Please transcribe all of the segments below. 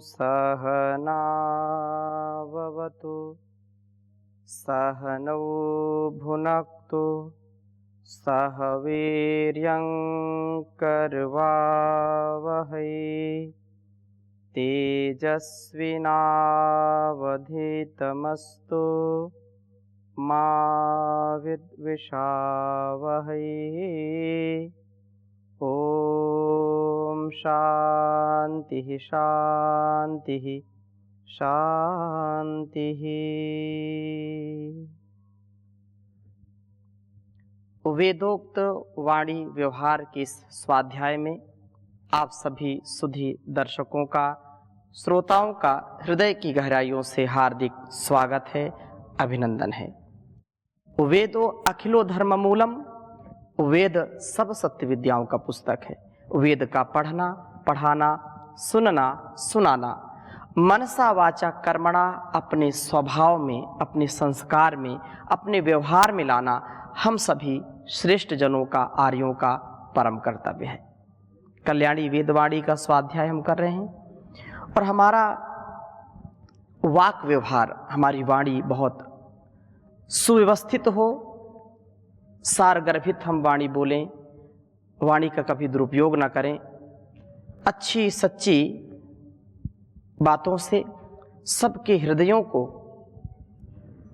सहनाववतु सहनौ भुनक्तु सह वीर्यं करवावहै तेजस्विनावधीतमस्तु मा विद्विषावहै। ओम शांति शांति शांति। वेदोक्त वाणी व्यवहार के इस स्वाध्याय में आप सभी सुधी दर्शकों का, श्रोताओं का हृदय की गहराइयों से हार्दिक स्वागत है, अभिनंदन है। वेदो अखिलो धर्म मूलम, वेद सब सत्य विद्याओं का पुस्तक है। वेद का पढ़ना, पढ़ाना, सुनना, सुनाना, मनसा वाचा कर्मणा अपने स्वभाव में, अपने संस्कार में, अपने व्यवहार में लाना हम सभी श्रेष्ठ जनों का, आर्यों का परम कर्तव्य है। कल्याणी वेदवाणी का स्वाध्याय हम कर रहे हैं और हमारा वाक व्यवहार, हमारी वाणी बहुत सुव्यवस्थित हो, सारगर्भित हम वाणी बोलें, वाणी का कभी दुरुपयोग ना करें। अच्छी सच्ची बातों से सबके हृदयों को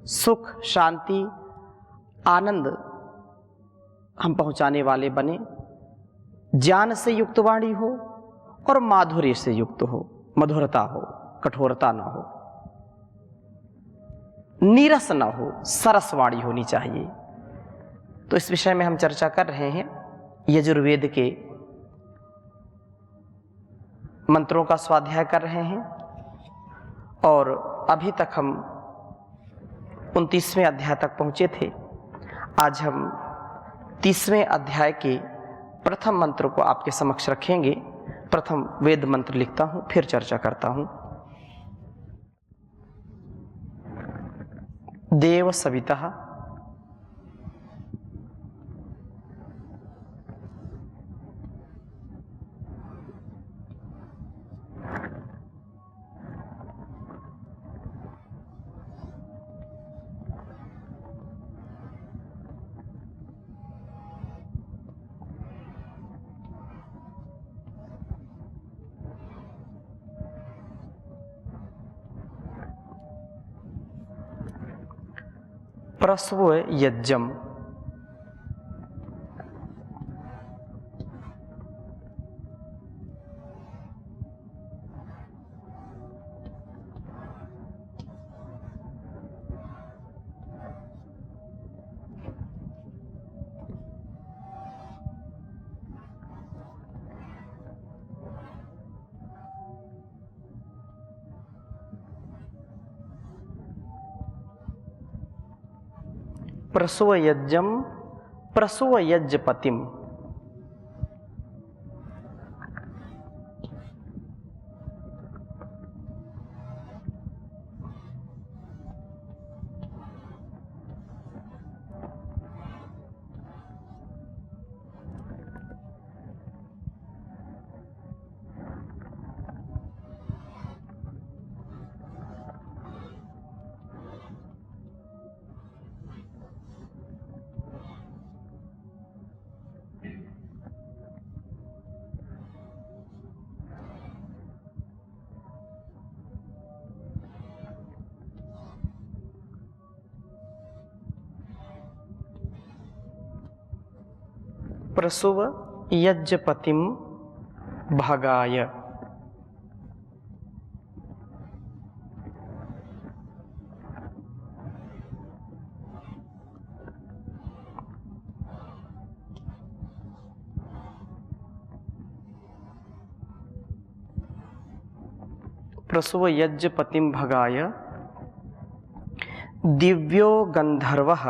सुख, शांति, आनंद हम पहुंचाने वाले बने। ज्ञान से युक्त वाणी हो और माधुर्य से युक्त हो, मधुरता हो, कठोरता ना हो, नीरस ना हो, सरस वाणी होनी चाहिए। तो इस विषय में हम चर्चा कर रहे हैं। यजुर्वेद के मंत्रों का स्वाध्याय कर रहे हैं और अभी तक हम 29वें अध्याय तक पहुंचे थे। आज हम 30वें अध्याय के प्रथम मंत्र को आपके समक्ष रखेंगे। प्रथम वेद मंत्र लिखता हूं, फिर चर्चा करता हूं। देव सवितः प्रस्व यज्ञम, प्रसव यज्ञम, प्रसव यज्ञपतिम। प्रसव यज्ञपतिम भगाय। प्रसव यज्ञपतिम भगाय दिव्यो गंधर्वः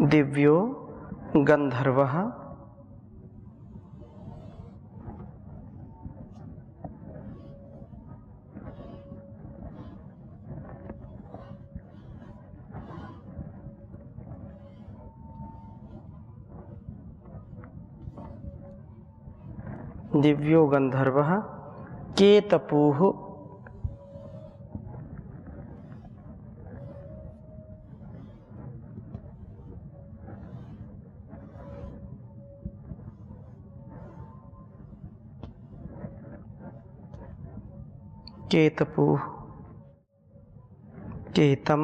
दिव्यो गंधर्वः दिव्यो गंधर्वः केतपुः केतपुः केतम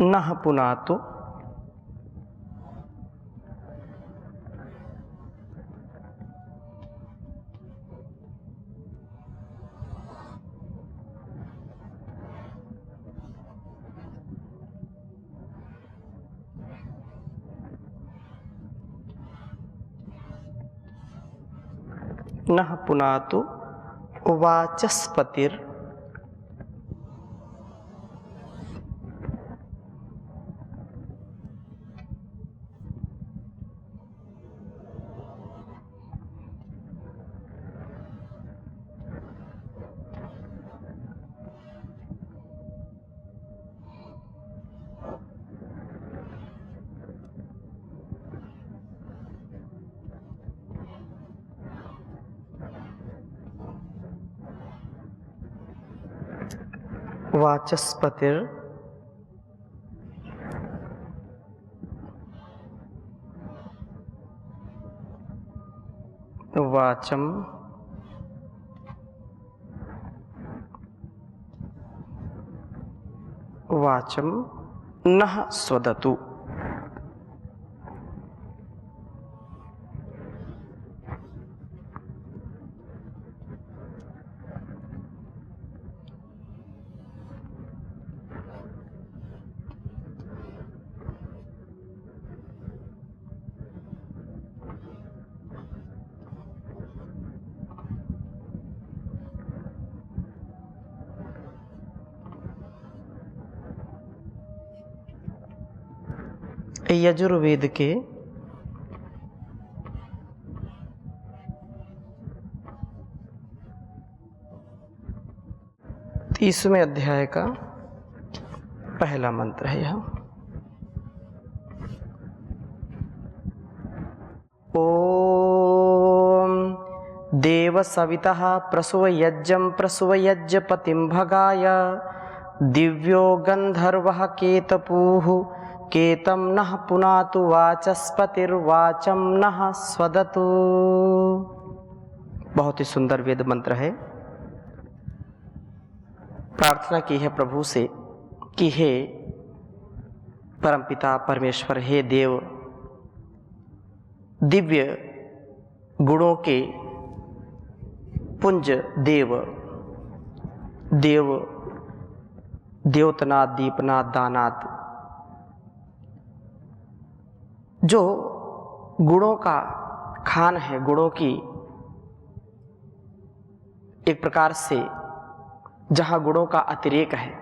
नः पुनातु नः पुनातु वाचस्पतिर वाचस्पतिर वाचम वाचम नः स्वदतु। यजुर्वेद के 30वें अध्याय का पहला मंत्र है यह। ओम देव सवितः प्रसुवयज्ञं प्रसुवयज्ञपतिं भगाय दिव्यो गंधर्वः केतपुः केतं नः पुनातु वाचस्पतिर्वाचं नः स्वदतु। बहुत ही सुंदर वेद मंत्र है। प्रार्थना की है प्रभु से कि हे परमपिता परमेश्वर, हे देव, दिव्य गुणों के पुंज देव, देव द्योतनाथ दीपनाथ दानाथ, जो गुणों का खान है, गुणों की एक प्रकार से जहाँ गुणों का अतिरेक है,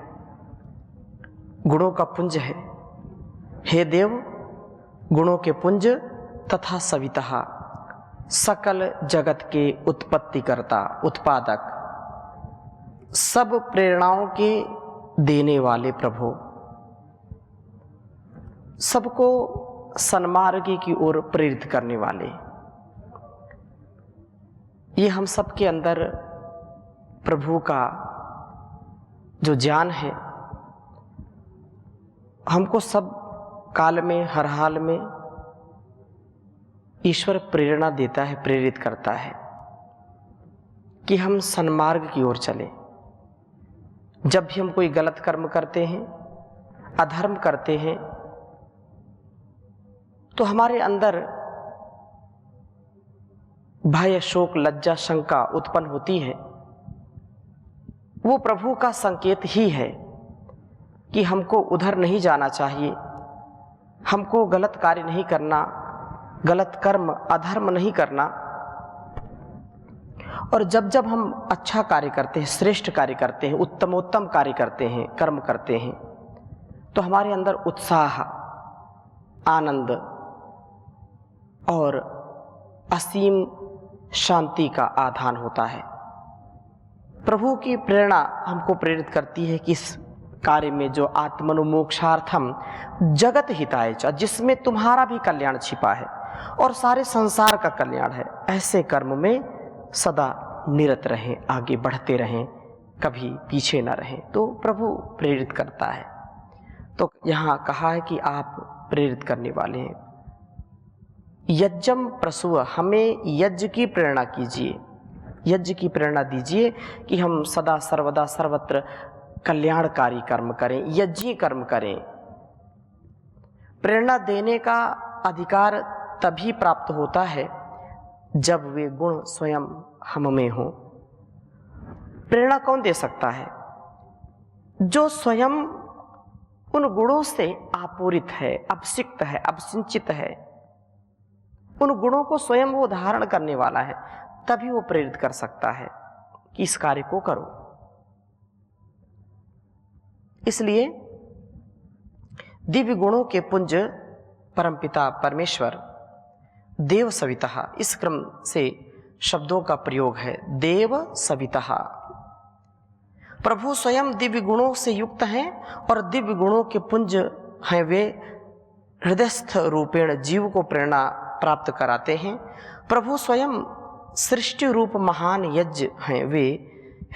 गुणों का पुंज है, हे देव गुणों के पुंज तथा सवितः सकल जगत के उत्पत्ति करता, उत्पादक, सब प्रेरणाओं के देने वाले प्रभु, सबको सन्मार्ग की ओर प्रेरित करने वाले, ये हम सब के अंदर प्रभु का जो ज्ञान है हमको सब काल में हर हाल में ईश्वर प्रेरणा देता है, प्रेरित करता है कि हम सन्मार्ग की ओर चलें। जब भी हम कोई गलत कर्म करते हैं, अधर्म करते हैं, तो हमारे अंदर भय शोक लज्जा शंका उत्पन्न होती है। वो प्रभु का संकेत ही है कि हमको उधर नहीं जाना चाहिए, हमको गलत कार्य नहीं करना, गलत कर्म अधर्म नहीं करना, और जब जब हम अच्छा कार्य करते हैं, श्रेष्ठ कार्य करते हैं, उत्तमोत्तम कार्य करते हैं, कर्म करते हैं, तो हमारे अंदर उत्साह, आनंद और असीम शांति का आधान होता है। प्रभु की प्रेरणा हमको प्रेरित करती है कि इस कार्य में जो आत्मनुमोक्षार्थम जगत हिताय च, जिसमें तुम्हारा भी कल्याण छिपा है और सारे संसार का कल्याण है, ऐसे कर्म में सदा निरत रहें, आगे बढ़ते रहें, कभी पीछे न रहें। तो प्रभु प्रेरित करता है। तो यहाँ कहा है कि आप प्रेरित करने वाले हैं। यज्ञम प्रसूव, हमें यज्ञ की प्रेरणा कीजिए, यज्ञ की प्रेरणा दीजिए कि हम सदा सर्वदा सर्वत्र कल्याणकारी कर्म करें, यज्ञी कर्म करें। प्रेरणा देने का अधिकार तभी प्राप्त होता है जब वे गुण स्वयं हम में हो। प्रेरणा कौन दे सकता है? जो स्वयं उन गुणों से आपूरित है, अभिषिक्त है, अभिसिंचित है, उन गुणों को स्वयं वो धारण करने वाला है, तभी वो प्रेरित कर सकता है कि इस कार्य को करो। इसलिए दिव्य गुणों के पुंज परमपिता परमेश्वर देव सवितः, इस क्रम से शब्दों का प्रयोग है, देव सवितः। प्रभु स्वयं दिव्य गुणों से युक्त हैं और दिव्य गुणों के पुंज हैं वे हृदयस्थ रूपेण जीव को प्रेरणा प्राप्त कराते हैं। प्रभु स्वयं सृष्टि रूप महान यज्ञ हैं, वे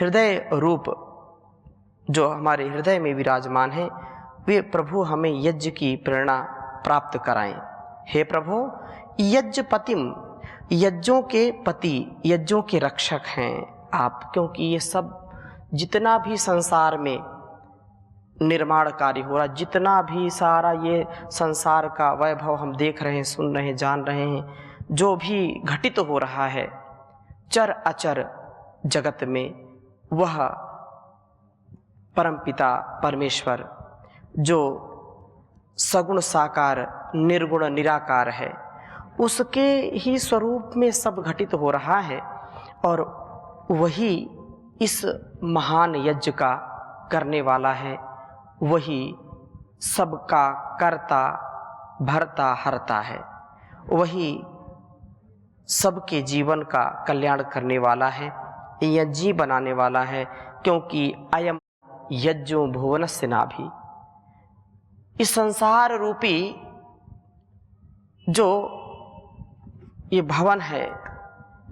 हृदय रूप जो हमारे हृदय में विराजमान हैं, वे प्रभु हमें यज्ञ की प्रेरणा प्राप्त कराएं। हे प्रभु, यज्ञपतिम, यज्ञों के पति, यज्ञों के रक्षक हैं आप, क्योंकि ये सब जितना भी संसार में निर्माण कार्य हो रहा, जितना भी सारा ये संसार का वैभव हम देख रहे हैं, सुन रहे हैं, जान रहे हैं, जो भी घटित हो रहा है चर अचर जगत में, वह परमपिता परमेश्वर जो सगुण साकार निर्गुण निराकार है, उसके ही स्वरूप में सब घटित हो रहा है और वही इस महान यज्ञ का करने वाला है, वही सबका कर्ता भरता हरता है, वही सबके जीवन का कल्याण करने वाला है, यज्ञी बनाने वाला है। क्योंकि अयम यज्ञो भुवनस्य नाभि, इस संसार रूपी जो ये भवन है,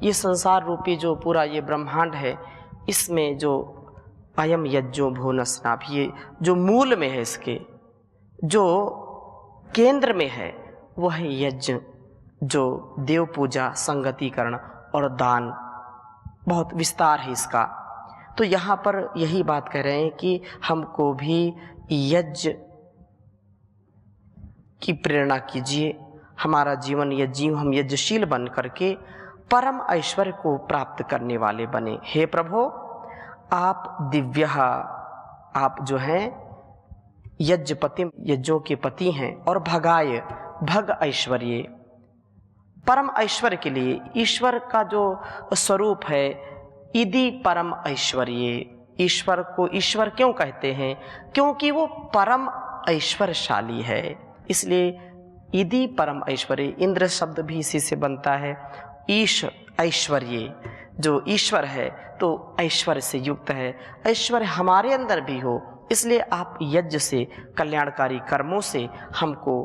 ये संसार रूपी जो पूरा ये ब्रह्मांड है, इसमें जो अयम यज्ञो भुवनस्य नाभि, ये जो मूल में है, इसके जो केंद्र में है, वह यज्ञ जो देव पूजा, संगतिकरण और दान, बहुत विस्तार है इसका। तो यहाँ पर यही बात कह रहे हैं कि हमको भी यज्ञ की प्रेरणा कीजिए, हमारा जीवन यज्ञी, हम यज्ञशील बन करके परम ऐश्वर्य को प्राप्त करने वाले बने। हे प्रभु, आप दिव्य, आप जो हैं यज्ञपति, यज्ञों के पति हैं, और भगाय, भग ऐश्वर्य, परम ऐश्वर्य के लिए, ईश्वर का जो स्वरूप है, इति परम ऐश्वर्य, ईश्वर को ईश्वर क्यों कहते हैं? क्योंकि वो परम ऐश्वर्यशाली है, इसलिए इति परम ऐश्वर्य। इंद्र शब्द भी इसी से बनता है, ईश ऐश्वर्य, जो ईश्वर है तो ऐश्वर्य से युक्त है, ऐश्वर्य हमारे अंदर भी हो। इसलिए आप यज्ञ से, कल्याणकारी कर्मों से हमको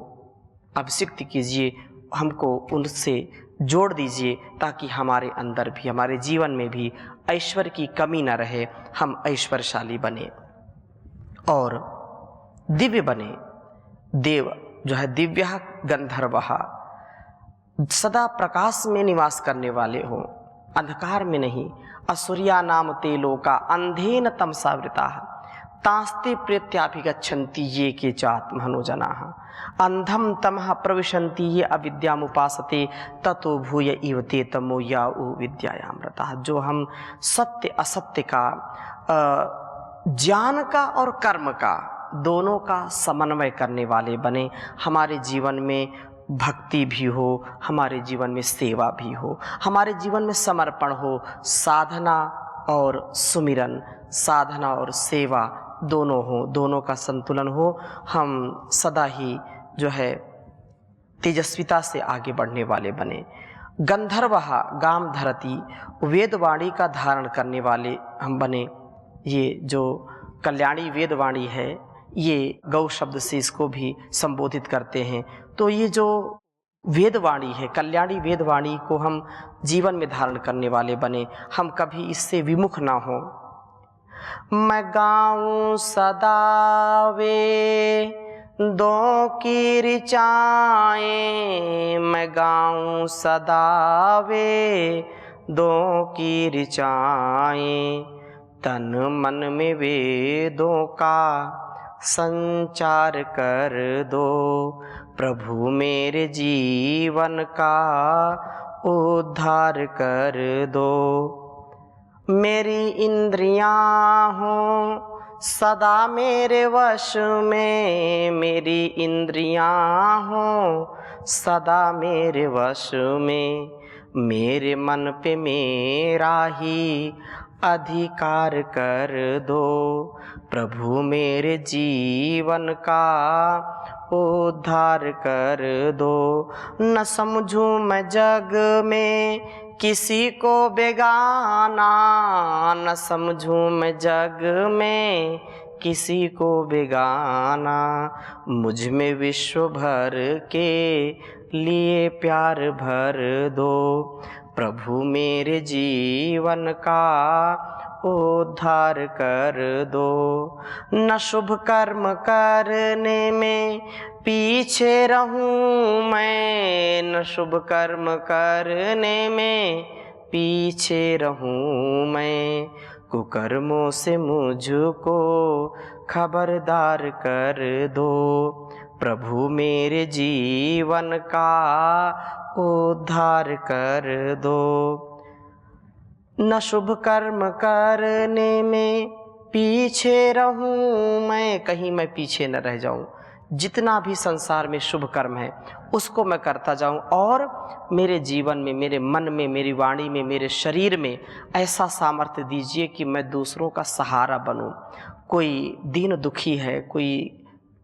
अभिषिक्त कीजिए, हमको उनसे जोड़ दीजिए, ताकि हमारे अंदर भी, हमारे जीवन में भी ऐश्वर्य की कमी न रहे, हम ऐश्वर्यशाली बने और दिव्य बने। देव जो है दिव्य गंधर्व, सदा प्रकाश में निवास करने वाले हो, अंधकार में नहीं। असुरिया नाम ते लोका अंधेन तमसावृता तास्ते प्रेत्याभिगच्छन्ति ये के चात्महनुजनाः अंधम तमः प्रविशन्ति ये अविद्यामुपासते ततो भूय इव ते तमो याउ विद्यायामृतः। जो हम सत्य असत्य का, ज्ञान का और कर्म का, दोनों का समन्वय करने वाले बने, हमारे जीवन में भक्ति भी हो, हमारे जीवन में सेवा भी हो, हमारे जीवन में समर्पण हो, साधना और सुमिरन, साधना और सेवा दोनों हो, दोनों का संतुलन हो। हम सदा ही जो है तेजस्विता से आगे बढ़ने वाले बने। गंधर्वहा गाम धरती, वेदवाणी का धारण करने वाले हम बने। ये जो कल्याणी वेदवाणी है, ये गौ शब्द से इसको भी संबोधित करते हैं। तो ये जो वेदवाणी है, कल्याणी वेदवाणी को हम जीवन में धारण करने वाले बने, हम कभी इससे विमुख ना हो। मैं गाऊं सदा वेदों की ऋचाएं, मैं गाऊं सदा वेदों की ऋचाएं, तन मन में वेदों का संचार कर दो, प्रभु मेरे जीवन का उद्धार कर दो। मेरी इंद्रियां हों सदा मेरे वश में, मेरी इंद्रियां हों सदा मेरे वश में, मेरे मन पे मेरा ही अधिकार कर दो, प्रभु मेरे जीवन का उद्धार कर दो। न समझूं मैं जग में किसी को बेगाना, न समझूं मैं जग में किसी को बेगाना, मुझ में विश्व भर के लिए प्यार भर दो, प्रभु मेरे जीवन का उद्धार कर दो। न शुभ कर्म करने में पीछे रहूं मैं, न शुभ कर्म करने में पीछे रहूं मैं, कुकर्मों से मुझको खबरदार कर दो, प्रभु मेरे जीवन का उद्धार कर दो। न शुभ कर्म करने में पीछे रहूं मैं, कहीं मैं पीछे न रह जाऊं, जितना भी संसार में शुभ कर्म है उसको मैं करता जाऊं, और मेरे जीवन में, मेरे मन में, मेरी वाणी में, मेरे शरीर में ऐसा सामर्थ्य दीजिए कि मैं दूसरों का सहारा बनूं। कोई दीन दुखी है, कोई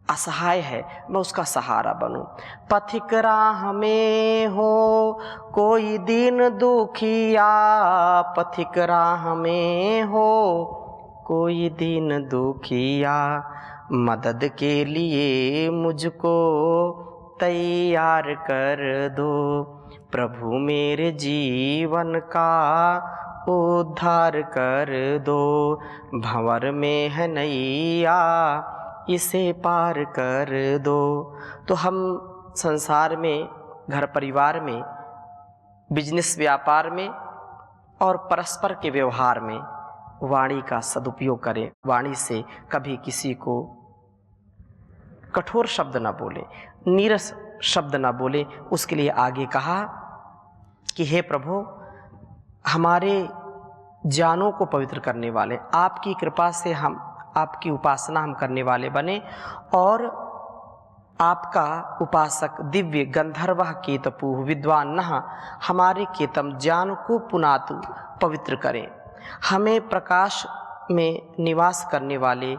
असहाय है, मैं उसका सहारा बनूं। पथिक राह में हो कोई दीन दुखिया, पथिक राह में हो कोई दीन दुखिया, मदद के लिए मुझको तैयार कर दो, प्रभु मेरे जीवन का उद्धार कर दो। भंवर में है नैया इसे पार कर दो। तो हम संसार में, घर परिवार में, बिजनेस व्यापार में और परस्पर के व्यवहार में वाणी का सदुपयोग करें। वाणी से कभी किसी को कठोर शब्द ना बोले, नीरस शब्द ना बोले। उसके लिए आगे कहा कि हे प्रभु, हमारे जानों को पवित्र करने वाले, आपकी कृपा से हम आपकी उपासना हम करने वाले बने, और आपका उपासक दिव्य गंधर्व केतपु विद्वान नः हमारे केतम ज्ञान को पुनातु पवित्र करें। हमें प्रकाश में निवास करने वाले,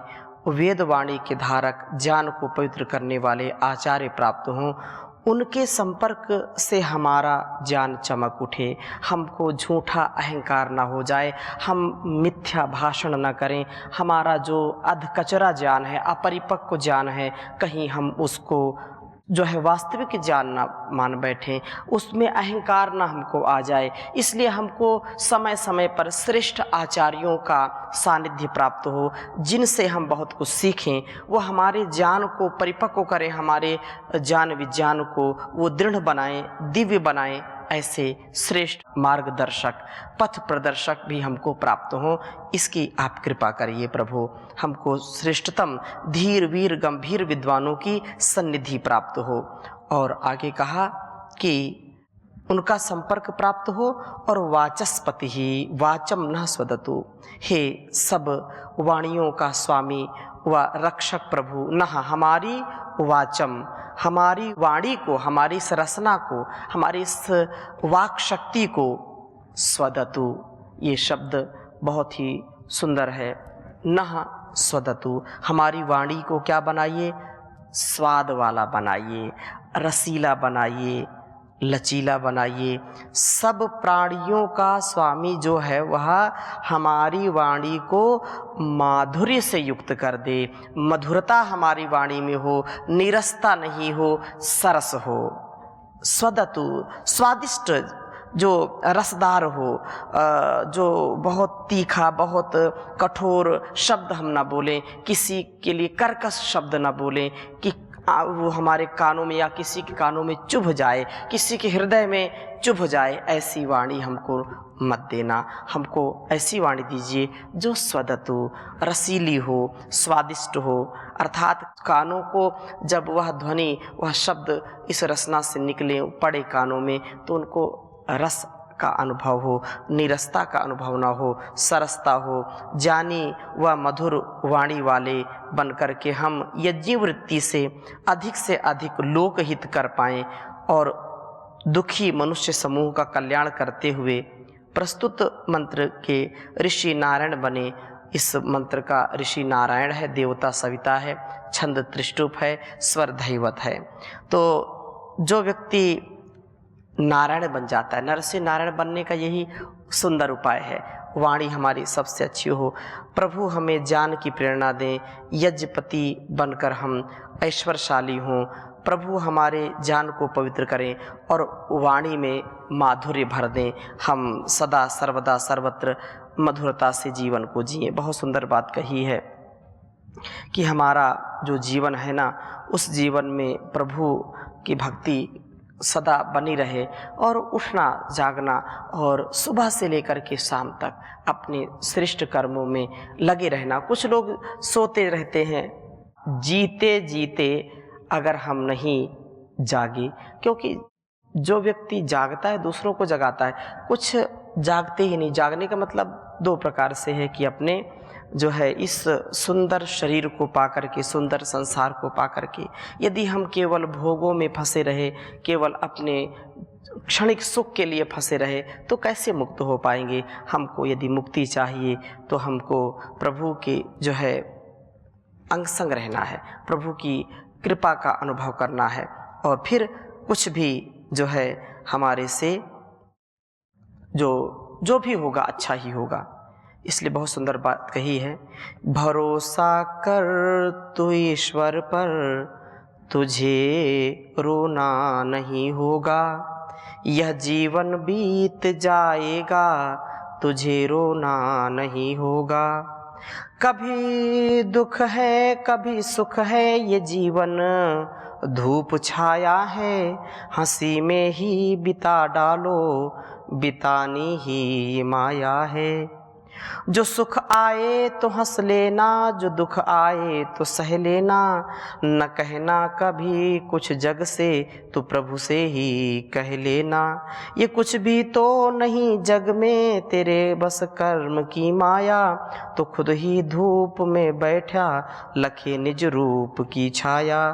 वेदवाणी के धारक, ज्ञान को पवित्र करने वाले आचार्य प्राप्त हों। उनके संपर्क से हमारा ज्ञान चमक उठे, हमको झूठा अहंकार ना हो जाए, हम मिथ्या भाषण ना करें। हमारा जो अधकचरा ज्ञान है, अपरिपक्व ज्ञान है, कहीं हम उसको जो है वास्तविक ज्ञान ना मान बैठें, उसमें अहंकार ना हमको आ जाए। इसलिए हमको समय समय पर श्रेष्ठ आचार्यों का सानिध्य प्राप्त हो, जिनसे हम बहुत कुछ सीखें, वो हमारे ज्ञान को परिपक्व करें, हमारे ज्ञान विज्ञान को वो दृढ़ बनाएं, दिव्य बनाएं। ऐसे श्रेष्ठ मार्गदर्शक, पथ प्रदर्शक भी हमको प्राप्त हों, इसकी आप कृपा करिए प्रभु। हमको श्रेष्ठतम धीर वीर गंभीर विद्वानों की सन्निधि प्राप्त हो। और आगे कहा कि उनका संपर्क प्राप्त हो, और वाचस्पति ही वाचम न स्वदतु, हे सब वाणियों का स्वामी, व रक्षक प्रभु नः हमारी वाचम, हमारी वाणी को, हमारी इस रसना को, हमारी इस वाक शक्ति को स्वदतु, ये शब्द बहुत ही सुंदर है। नः स्वदतु, हमारी वाणी को क्या बनाइए? स्वाद वाला बनाइए, रसीला बनाइए, लचीला बनाइए। सब प्राणियों का स्वामी जो है वह हमारी वाणी को माधुर्य से युक्त कर दे। मधुरता हमारी वाणी में हो, नीरसता नहीं हो, सरस हो। स्वदतु, स्वादिष्ट, जो रसदार हो, जो बहुत तीखा, बहुत कठोर शब्द हम ना बोलें, किसी के लिए कर्कश शब्द ना बोलें कि वो हमारे कानों में या किसी के कानों में चुभ जाए, किसी के हृदय में चुभ जाए। ऐसी वाणी हमको मत देना, हमको ऐसी वाणी दीजिए जो स्वदतु, रसीली हो, स्वादिष्ट हो। अर्थात कानों को जब वह ध्वनि, वह शब्द इस रसना से निकले, पड़े कानों में, तो उनको रस का अनुभव हो, नीरसता का अनुभव ना हो, सरसता हो। जानी व मधुर वाणी वाले बनकर के हम यज्ञवृत्ति से अधिक लोकहित कर पाएं और दुखी मनुष्य समूह का कल्याण करते हुए प्रस्तुत मंत्र के ऋषि नारायण बने। इस मंत्र का ऋषि नारायण है, देवता सविता है, छंद त्रिष्टुप है, स्वर धैवत है। तो जो व्यक्ति नारायण बन जाता है, नर से नारायण बनने का यही सुंदर उपाय है। वाणी हमारी सबसे अच्छी हो, प्रभु हमें ज्ञान की प्रेरणा दें, यज्ञपति बनकर हम ऐश्वर्यशाली हों। प्रभु हमारे ज्ञान को पवित्र करें और वाणी में माधुर्य भर दें। हम सदा सर्वदा सर्वत्र मधुरता से जीवन को जिएं। बहुत सुंदर बात कही है कि हमारा जो जीवन है ना, उस जीवन में प्रभु की भक्ति सदा बनी रहे और उठना जागना और सुबह से लेकर के शाम तक अपने श्रेष्ठ कर्मों में लगे रहना। कुछ लोग सोते रहते हैं, जीते जीते अगर हम नहीं जागे, क्योंकि जो व्यक्ति जागता है दूसरों को जगाता है, कुछ जागते ही नहीं। जागने का मतलब दो प्रकार से है कि अपने जो है इस सुंदर शरीर को पाकर के, सुंदर संसार को पाकर के यदि हम केवल भोगों में फंसे रहे, केवल अपने क्षणिक सुख के लिए फंसे रहे, तो कैसे मुक्त हो पाएंगे। हमको यदि मुक्ति चाहिए तो हमको प्रभु के जो है अंग संग रहना है, प्रभु की कृपा का अनुभव करना है, और फिर कुछ भी जो है हमारे से जो भी होगा अच्छा ही होगा। इसलिए बहुत सुंदर बात कही है, भरोसा कर तू ईश्वर पर, तुझे रोना नहीं होगा। यह जीवन बीत जाएगा, तुझे रोना नहीं होगा। कभी दुख है कभी सुख है, ये जीवन धूप छाया है। हंसी में ही बिता डालो, बितानी ही माया है। जो सुख आए तो हंस लेना, जो दुख आए तो सह लेना। न कहना कभी कुछ जग से, तो प्रभु से ही कह लेना। ये कुछ भी तो नहीं जग में, तेरे बस कर्म की माया। तो खुद ही धूप में बैठा, लखे निज रूप की छाया।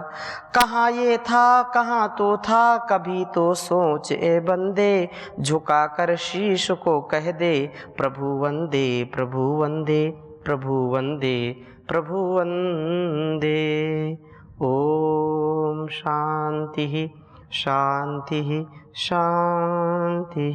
कहाँ ये था कहाँ तो था, कभी तो सोच ए बंदे। झुका कर शीश को कह दे, प्रभु वंदे प्रभु वंदे, प्रभु वंदे प्रभु वंदे। ओम शांति शांति शांति।